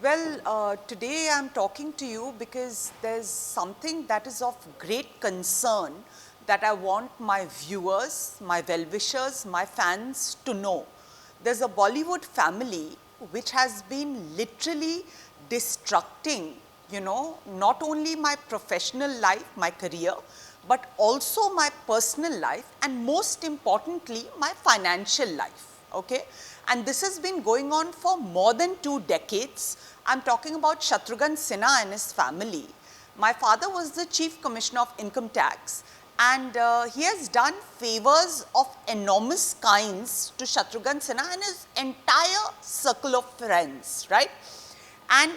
Today I'm talking to you because there's something that is of great concern that I want my viewers, my well-wishers, my fans to know. There's a Bollywood family which has been literally destructing, not only my professional life, my career, but also my personal life and most importantly, my financial life. Okay, and this has been going on for more than 2 decades. I'm talking about Shatrughan Sinha and his family. My father was the Chief Commissioner of Income Tax, and he has done favors of enormous kinds to Shatrughan Sinha and his entire circle of friends, right? And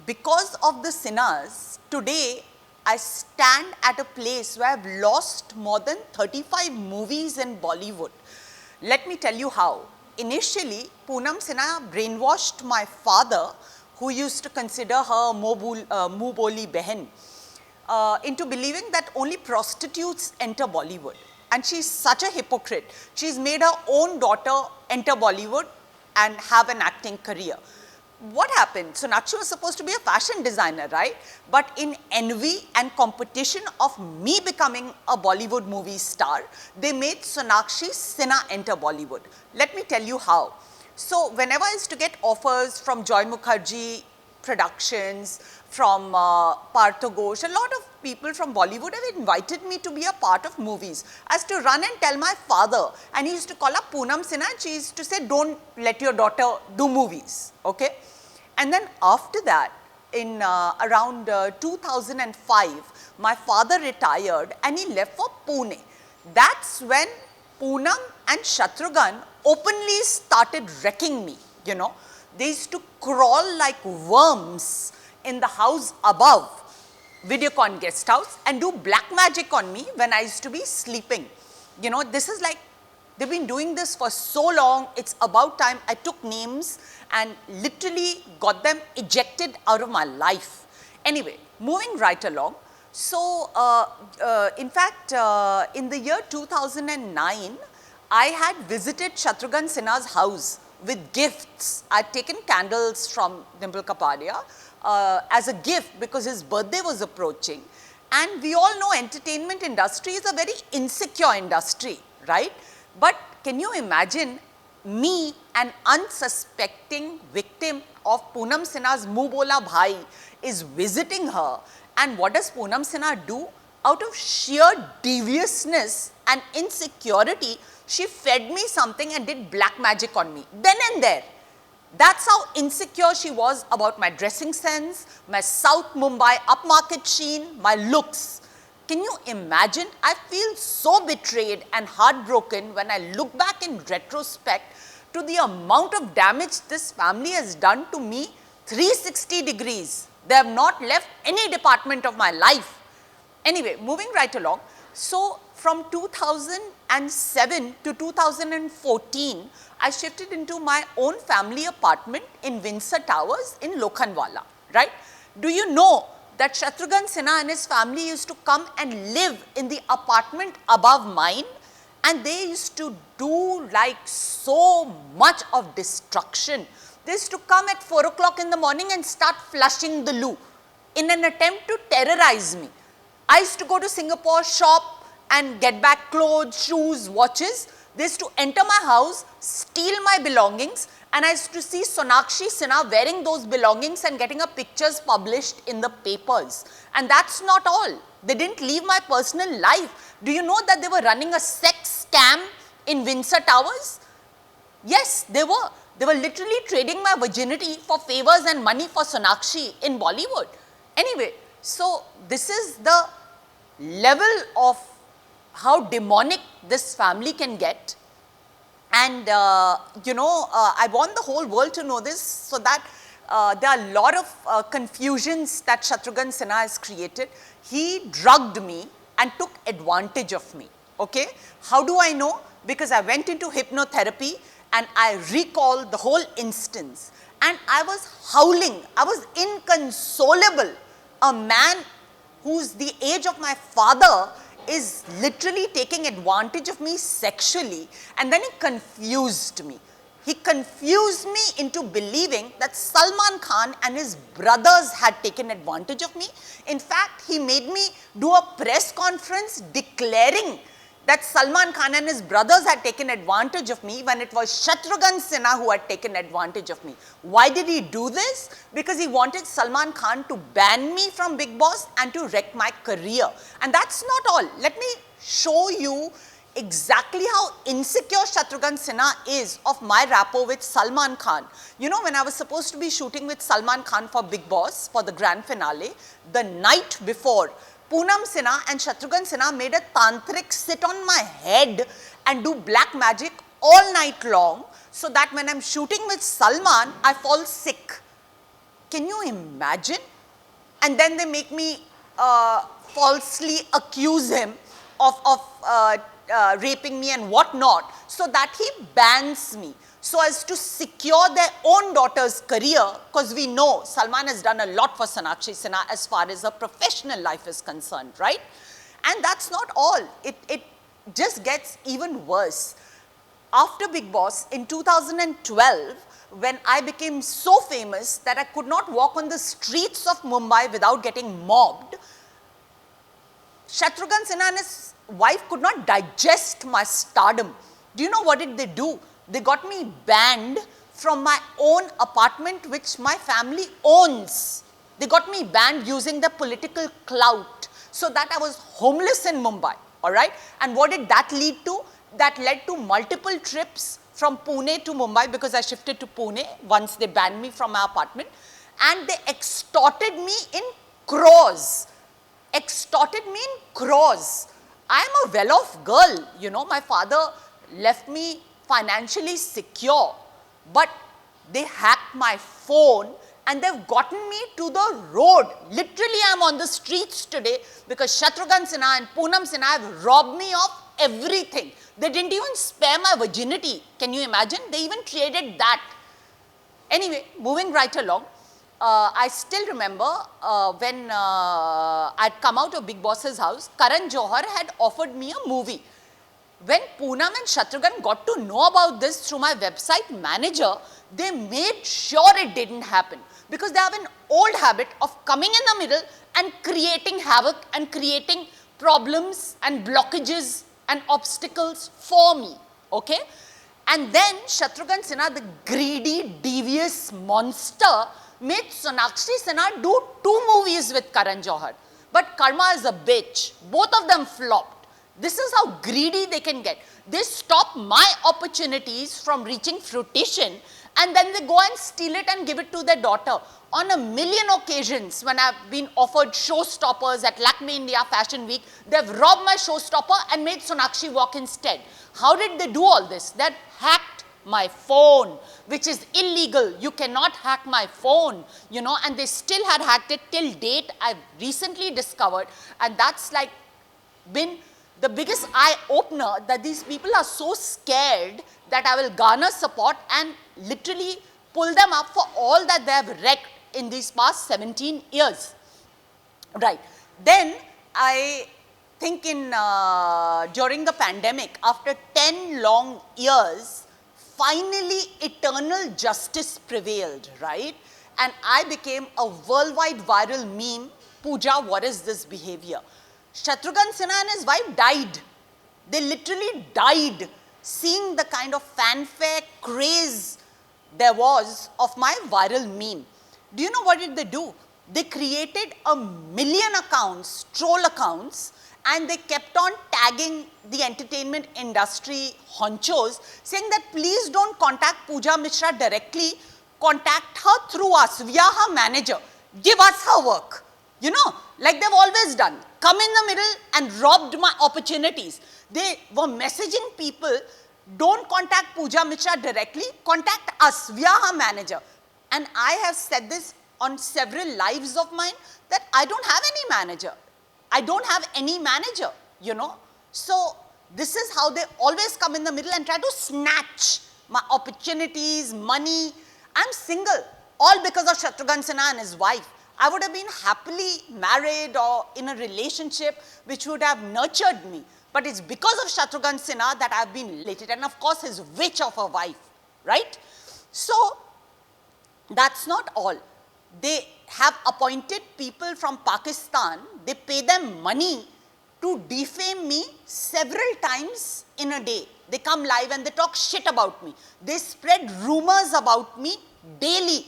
because of the Sinhas, today I stand at a place where I've lost more than 35 movies in Bollywood. Let me tell you how. Initially, Poonam Sinha brainwashed my father, who used to consider her Muboli Behan, into believing that only prostitutes enter Bollywood. And she's such a hypocrite. She's made her own daughter enter Bollywood and have an acting career. What happened? Sonakshi was supposed to be a fashion designer, right? But in envy and competition of me becoming a Bollywood movie star, they made Sonakshi Sinha enter Bollywood. Let me tell you how. So whenever I used to get offers from Joy Mukherjee Productions, from Partho Ghosh, a lot of people from Bollywood have invited me to be a part of movies. I used to run and tell my father, and he used to call up Poonam Sinha, and she used to say, don't let your daughter do movies, okay? And then after that, in around 2005, my father retired and he left for Pune. That's when Poonam and Shatrughan openly started wrecking me, They used to crawl like worms in the house above, Videocon guest house, and do black magic on me when I used to be sleeping. This is like, they've been doing this for so long, it's about time I took names and literally got them ejected out of my life. Anyway, moving right along. So, in fact, in the year 2009, I had visited Shatrughan Sinha's house with gifts. I'd taken candles from Dimple Kapadia as a gift because his birthday was approaching. And we all know entertainment industry is a very insecure industry, right? But can you imagine me, an unsuspecting victim of Poonam Sinha's Mubola Bhai, is visiting her, and what does Poonam Sinha do? Out of sheer deviousness and insecurity, she fed me something and did black magic on me, then and there. That's how insecure she was about my dressing sense, my South Mumbai upmarket sheen, my looks. Can you imagine? I feel so betrayed and heartbroken when I look back in retrospect to the amount of damage this family has done to me 360 degrees. They have not left any department of my life. Anyway, moving right along. So, from 2007 to 2014, I shifted into my own family apartment in Windsor Towers in Lokhandwala, right? Do you know that Shatrughan Sinha and his family used to come and live in the apartment above mine, and they used to do like so much of destruction. They used to come at 4 o'clock in the morning and start flushing the loo in an attempt to terrorize me. I used to go to Singapore, shop and get back clothes, shoes, watches. They used to enter my house, steal my belongings, and I used to see Sonakshi Sinha wearing those belongings and getting her pictures published in the papers. And that's not all. They didn't leave my personal life. Do you know that they were running a sex scam in Windsor Towers? Yes, they were. They were literally trading my virginity for favors and money for Sonakshi in Bollywood. Anyway, so this is the level of how demonic this family can get. And, I want the whole world to know this so that there are a lot of confusions that Shatrughan Sinha has created. He drugged me and took advantage of me, okay? How do I know? Because I went into hypnotherapy and I recall the whole instance. And I was howling, I was inconsolable. A man who's the age of my father is literally taking advantage of me sexually, and then he confused me. He confused me into believing that Salman Khan and his brothers had taken advantage of me. In fact, he made me do a press conference declaring that Salman Khan and his brothers had taken advantage of me when it was Shatrughan Sinha who had taken advantage of me. Why did he do this? Because he wanted Salman Khan to ban me from Bigg Boss and to wreck my career. And that's not all. Let me show you exactly how insecure Shatrughan Sinha is of my rapport with Salman Khan. You know, when I was supposed to be shooting with Salman Khan for Bigg Boss for the grand finale, the night before, Poonam Sinha and Shatrughan Sinha made a tantric sit on my head and do black magic all night long so that when I'm shooting with Salman, I fall sick. Can you imagine? And then they make me falsely accuse him of raping me and whatnot, so that he bans me, so as to secure their own daughter's career, because we know Salman has done a lot for Sonakshi Sinha as far as her professional life is concerned, right? And that's not all. It just gets even worse. After Bigg Boss in 2012, when I became so famous that I could not walk on the streets of Mumbai without getting mobbed, Shatrughan Sinha and his wife could not digest my stardom. Do you know what did they do? They got me banned from my own apartment, which my family owns. They got me banned using the political clout, so that I was homeless in Mumbai, all right? And what did that lead to? That led to multiple trips from Pune to Mumbai, because I shifted to Pune once they banned me from my apartment, and they extorted me in crores. Extorted me in crores. I'm a well-off girl, you know, my father left me financially secure, but they hacked my phone and they've gotten me to the road. Literally, I'm on the streets today because Shatrughan Sinha and Poonam Sinha have robbed me of everything. They didn't even spare my virginity. Can you imagine? They even traded that. Anyway, moving right along, I still remember when I'd come out of Bigg Boss's house, Karan Johar had offered me a movie. When Poonam and Shatrughan got to know about this through my website manager, they made sure it didn't happen, because they have an old habit of coming in the middle and creating havoc and creating problems and blockages and obstacles for me, okay? And then Shatrughan Sinha, the greedy, devious monster, made Sonakshi Sinha do 2 movies with Karan Johar. But karma is a bitch. Both of them flopped. This is how greedy they can get. They stop my opportunities from reaching fruition, and then they go and steal it and give it to their daughter. On a million occasions, when I've been offered showstoppers at Lakme India Fashion Week, they've robbed my showstopper and made Sonakshi walk instead. How did they do all this? They hacked my phone, which is illegal. You cannot hack my phone, you know, and they still had hacked it till date. I've recently discovered, and that's like been the biggest eye-opener, that these people are so scared that I will garner support and literally pull them up for all that they have wrecked in these past 17 years. Right. Then I think during the pandemic, after 10 long years, finally eternal justice prevailed, right? And I became a worldwide viral meme. Pooja, what is this behavior? Shatrughan Sinha and his wife died. They literally died seeing the kind of fanfare, craze there was of my viral meme. Do you know what did they do? They created 1 million accounts, troll accounts, and they kept on tagging the entertainment industry honchos, saying that please don't contact Pooja Mishra directly, contact her through us, via her manager. Give us her work. You know, like they've always done. Come in the middle and robbed my opportunities. They were messaging people, don't contact Pooja Mishra directly, contact us via her manager. And I have said this on several lives of mine, that I don't have any manager. I don't have any manager, you know. So this is how they always come in the middle and try to snatch my opportunities, money. I'm single, all because of Shatrughan Sinha and his wife. I would have been happily married or in a relationship which would have nurtured me. But it's because of Shatrughan Sinha that I've been related, and of course his witch of a wife. right? So that's not all. They have appointed people from Pakistan, they pay them money to defame me several times in a day. They come live and they talk shit about me. They spread rumors about me daily.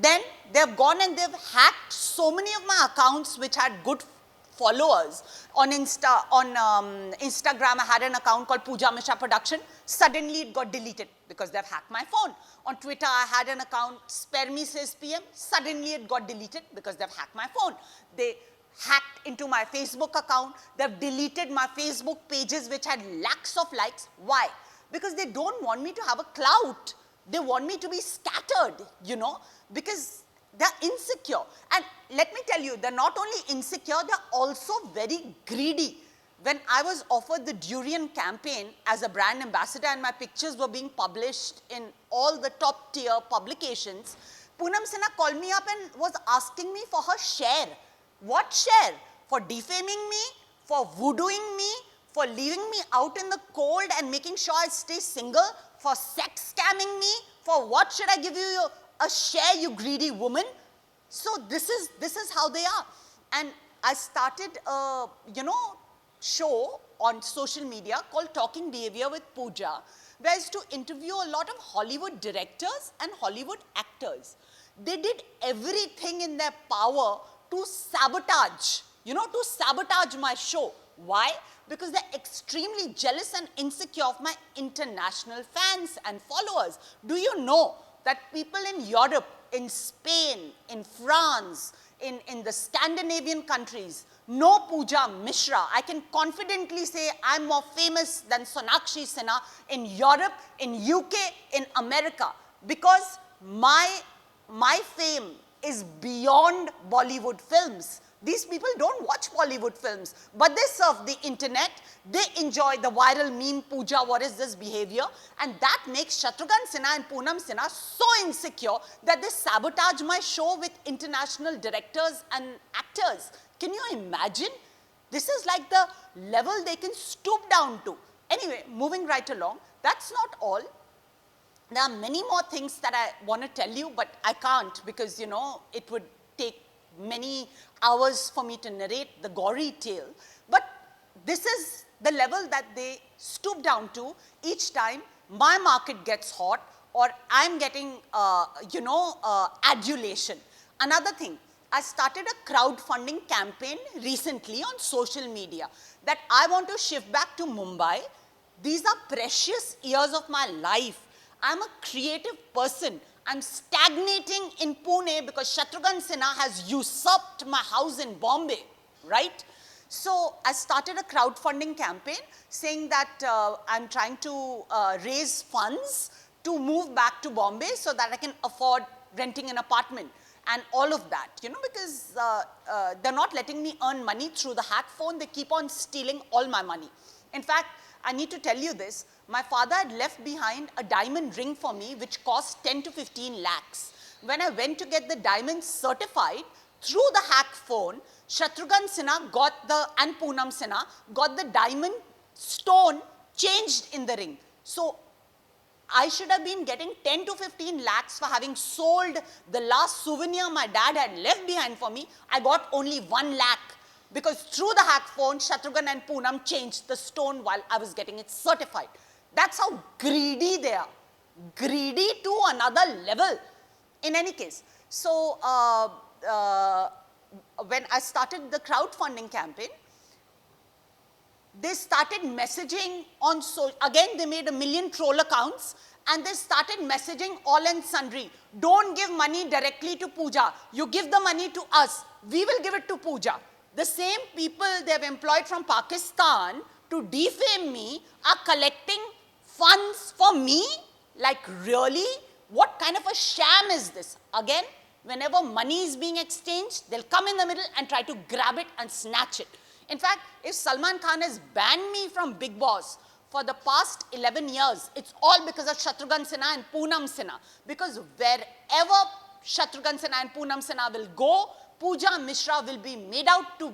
Then they've gone and they've hacked so many of my accounts which had good followers. On Instagram, I had an account called Pooja Mishra Production. Suddenly it got deleted because they've hacked my phone. On Twitter, I had an account, Spare Me Says PM. Suddenly it got deleted because they've hacked my phone. They hacked into my Facebook account. They've deleted my Facebook pages which had lakhs of likes. Why? Because they don't want me to have a clout. They want me to be scattered, you know, because they're insecure. And let me tell you, they're not only insecure, they're also very greedy. When I was offered the Durian campaign as a brand ambassador and my pictures were being published in all the top tier publications, Poonam Sinha called me up and was asking me for her share. What share? For defaming me, for voodooing me, for leaving me out in the cold and making sure I stay single, for sex scamming me, for what should I give you a share, you greedy woman? So this is how they are. And I started a, show on social media called Talking Behavior with Pooja, where I used to interview a lot of Hollywood directors and Hollywood actors. They did everything in their power to sabotage, to sabotage my show. Why? Because they're extremely jealous and insecure of my international fans and followers. Do you know that people in Europe, in Spain, in France, in the Scandinavian countries know Pooja Mishra? I can confidently say I'm more famous than Sonakshi Sinha in Europe, in UK, in America, because my fame is beyond Bollywood films. These people don't watch Bollywood films, but they surf the internet. They enjoy the viral meme, Pooja, what is this behavior? And that makes Shatrughan Sinha and Poonam Sinha so insecure that they sabotage my show with international directors and actors. Can you imagine? This is like the level they can stoop down to. Anyway, moving right along, that's not all. There are many more things that I want to tell you, but I can't because, it would take many hours for me to narrate the gory tale. But this is the level that they stoop down to each time my market gets hot or I'm getting, adulation. Another thing, I started a crowdfunding campaign recently on social media that I want to shift back to Mumbai. These are precious years of my life. I'm a creative person. I'm stagnating in Pune because Shatrughan Sinha has usurped my house in Bombay, right? So I started a crowdfunding campaign saying that I'm trying to raise funds to move back to Bombay so that I can afford renting an apartment and all of that, because they're not letting me earn money through the hack phone. They keep on stealing all my money. In fact, I need to tell you this. My father had left behind a diamond ring for me which cost 10 to 15 lakhs. When I went to get the diamond certified through the hack phone, Shatrughan Sinha and Poonam Sinha got the diamond stone changed in the ring. So I should have been getting 10 to 15 lakhs for having sold the last souvenir my dad had left behind for me. I got only 1 lakh. Because through the hack phone, Shatrughan and Poonam changed the stone while I was getting it certified. That's how greedy they are. Greedy to another level. In any case, so when I started the crowdfunding campaign, they started messaging on, again they made 1 million troll accounts and they started messaging all and sundry. Don't give money directly to Pooja. You give the money to us. We will give it to Pooja. The same people they have employed from Pakistan to defame me are collecting funds for me? Like really? What kind of a sham is this? Again, whenever money is being exchanged, they'll come in the middle and try to grab it and snatch it. In fact, if Salman Khan has banned me from Big Boss for the past 11 years, it's all because of Shatrughan Sinha and Poonam Sinha. Because wherever Shatrughan Sinha and Poonam Sinha will go, Pooja Mishra will be made out to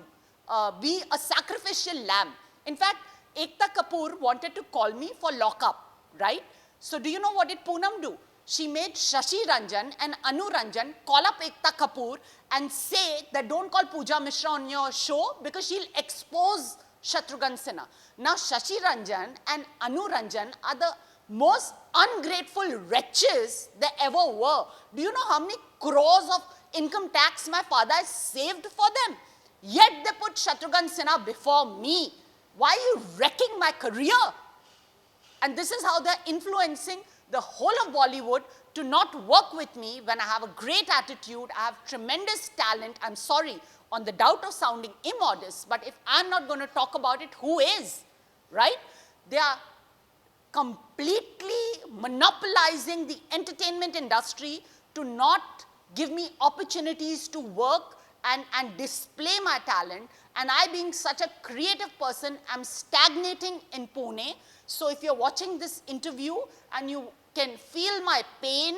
be a sacrificial lamb. In fact, Ekta Kapoor wanted to call me for lockup, right? So do you know what did Poonam do? She made Shashi Ranjan and Anu Ranjan call up Ekta Kapoor and say that don't call Pooja Mishra on your show because she'll expose Shatrughan Sinha. Now Shashi Ranjan and Anu Ranjan are the most ungrateful wretches there ever were. Do you know how many crores of income tax my father has saved for them? Yet they put Shatrughan Sinha before me. Why are you wrecking my career? And this is how they're influencing the whole of Bollywood to not work with me when I have a great attitude, I have tremendous talent. I'm sorry, on the doubt of sounding immodest, but if I'm not going to talk about it, who is? Right? They are completely monopolizing the entertainment industry to not give me opportunities to work and display my talent. And I, being such a creative person, am stagnating in Pune. So if you're watching this interview and you can feel my pain,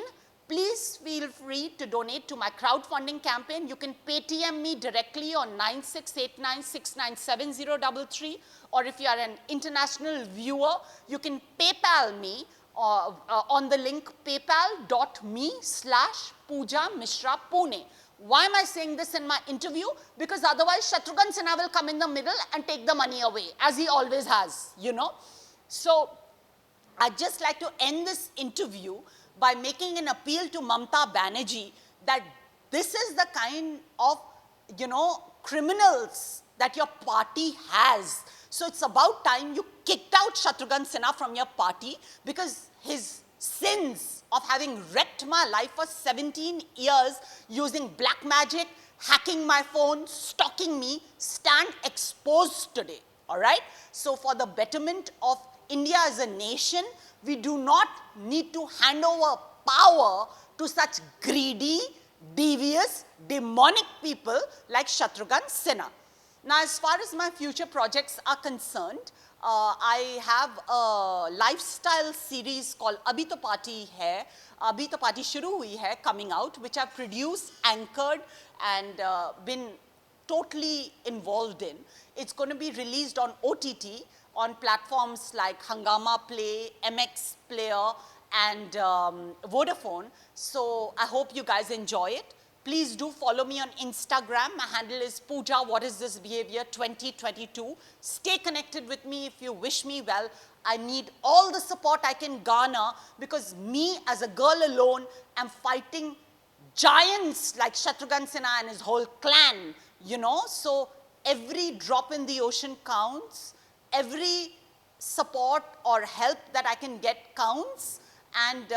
please feel free to donate to my crowdfunding campaign. You can Paytm me directly on 9689697033, or if you are an international viewer, you can PayPal me on the link paypal.me/Pooja Mishra Pune. Why am I saying this in my interview? Because otherwise Shatrughan Sinha will come in the middle and take the money away, as he always has, you know. So I'd just like to end this interview by making an appeal to Mamta Banerjee that this is the kind of, you know, criminals that your party has. So it's about time you kicked out Shatrughan Sinha from your party, because his sins of having wrecked my life for 17 years using black magic, hacking my phone, stalking me, stand exposed today, all right? So for the betterment of India as a nation, we do not need to hand over power to such greedy, devious, demonic people like Shatrughan Sinha. Now, as far as my future projects are concerned, I have a lifestyle series called Abhi To Party Hai, Abhi To Party Shuru Hui Hai, coming out, which I've produced, anchored, and been totally involved in. It's going to be released on OTT on platforms like Hangama Play, MX Player, and Vodafone. So I hope you guys enjoy it. Please do follow me on Instagram. My handle is Pooja What Is This Behavior 2022. Stay connected with me if you wish me well. I need all the support I can garner, because me as a girl alone am fighting giants like Shatrughan Sinha and his whole clan, you know. So every drop in the ocean counts. Every support or help that I can get counts. And,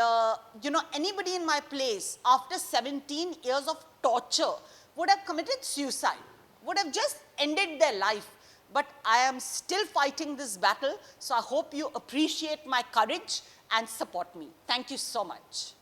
you know, anybody in my place after 17 years of torture would have committed suicide, would have just ended their life. But I am still fighting this battle. So I hope you appreciate my courage and support me. Thank you so much.